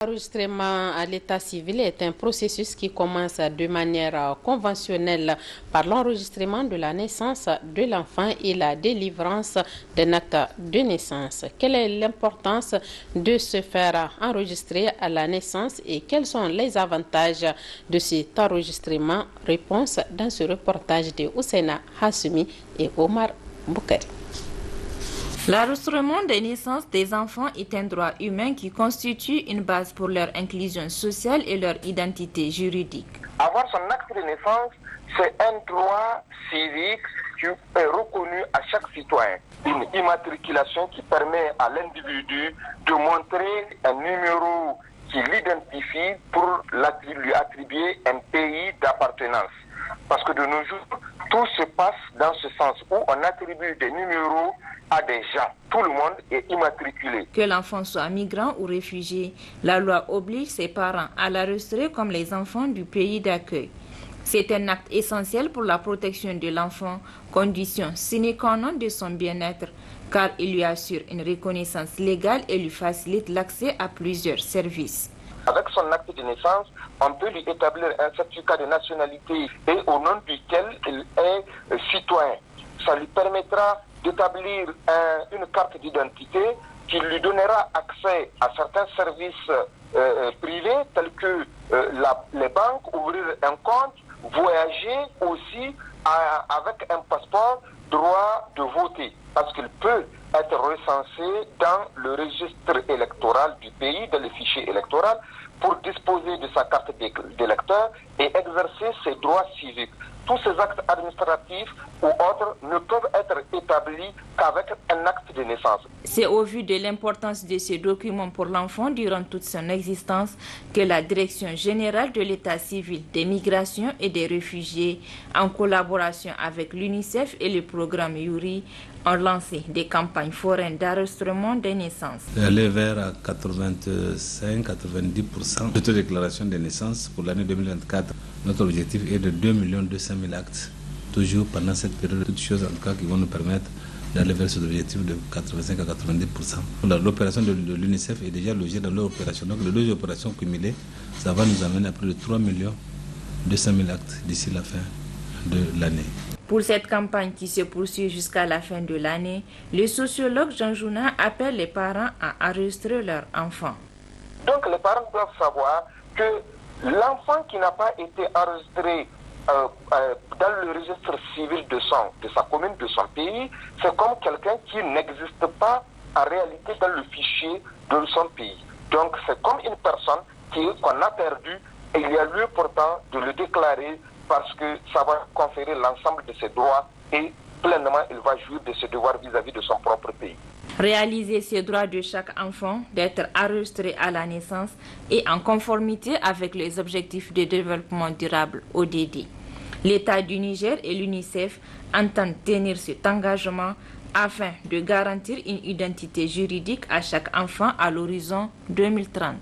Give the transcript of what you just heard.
L'enregistrement à l'état civil est un processus qui commence de manière conventionnelle par l'enregistrement de la naissance de l'enfant et la délivrance d'un acte de naissance. Quelle est l'importance de se faire enregistrer à la naissance et quels sont les avantages de cet enregistrement? Réponse dans ce reportage de Oussena Hassoumi et Omar Boukari. L'enregistrement des naissances des enfants est un droit humain qui constitue une base pour leur inclusion sociale et leur identité juridique. Avoir son acte de naissance, c'est un droit civique qui est reconnu à chaque citoyen. Une immatriculation qui permet à l'individu de montrer un numéro qui l'identifie pour lui attribuer un pays d'appartenance. Parce que de nos jours, tout se passe dans ce sens où on attribue des numéros à des gens. Tout le monde est immatriculé. Que l'enfant soit migrant ou réfugié, la loi oblige ses parents à l'enregistrer comme les enfants du pays d'accueil. C'est un acte essentiel pour la protection de l'enfant, condition sine qua non de son bien-être, car il lui assure une reconnaissance légale et lui facilite l'accès à plusieurs services. Avec son acte de naissance, on peut lui établir un certificat de nationalité et au nom duquel il est citoyen. Ça lui permettra d'établir une carte d'identité qui lui donnera accès à certains services privés tels que les banques, ouvrir un compte, voyager aussi avec un passeport, droit de voter, parce qu'il peut être recensé dans le registre électoral du pays, dans le fichier électoral, pour disposer de sa carte d'électeur et exercer ses droits civiques. Tous ces actes administratifs ou autres ne peuvent être établis qu'avec un acte de naissance. C'est au vu de l'importance de ces documents pour l'enfant durant toute son existence que la Direction générale de l'État civil des migrations et des réfugiés, en collaboration avec l'UNICEF et le programme Yuri, ont lancé des campagnes foraines d'enregistrement des naissances. Elle est vers 85-90% d'autodéclaration des naissances pour l'année 2024. Notre objectif est de 2 200 000 actes, toujours pendant cette période. Toutes choses en tout cas qui vont nous permettre d'aller vers cet objectif de 85 à 90%. L'opération de l'UNICEF est déjà logée dans l'opération. Donc les deux opérations cumulées, ça va nous amener à plus de 3 200 000 actes d'ici la fin de l'année. Pour cette campagne qui se poursuit jusqu'à la fin de l'année, le sociologue Jean Jouna appelle les parents à enregistrer leurs enfants. Donc les parents doivent savoir que l'enfant qui n'a pas été enregistré dans le registre civil de sa commune, de son pays, c'est comme quelqu'un qui n'existe pas en réalité dans le fichier de son pays. Donc c'est comme une personne qu'on a perdue et il y a lieu pourtant de le déclarer parce que ça va conférer l'ensemble de ses droits et pleinement il va jouir de ses devoirs vis-à-vis de son propre pays. Réaliser ces droits de chaque enfant d'être enregistré à la naissance et en conformité avec les objectifs de développement durable ODD. L'État du Niger et l'UNICEF entendent tenir cet engagement afin de garantir une identité juridique à chaque enfant à l'horizon 2030.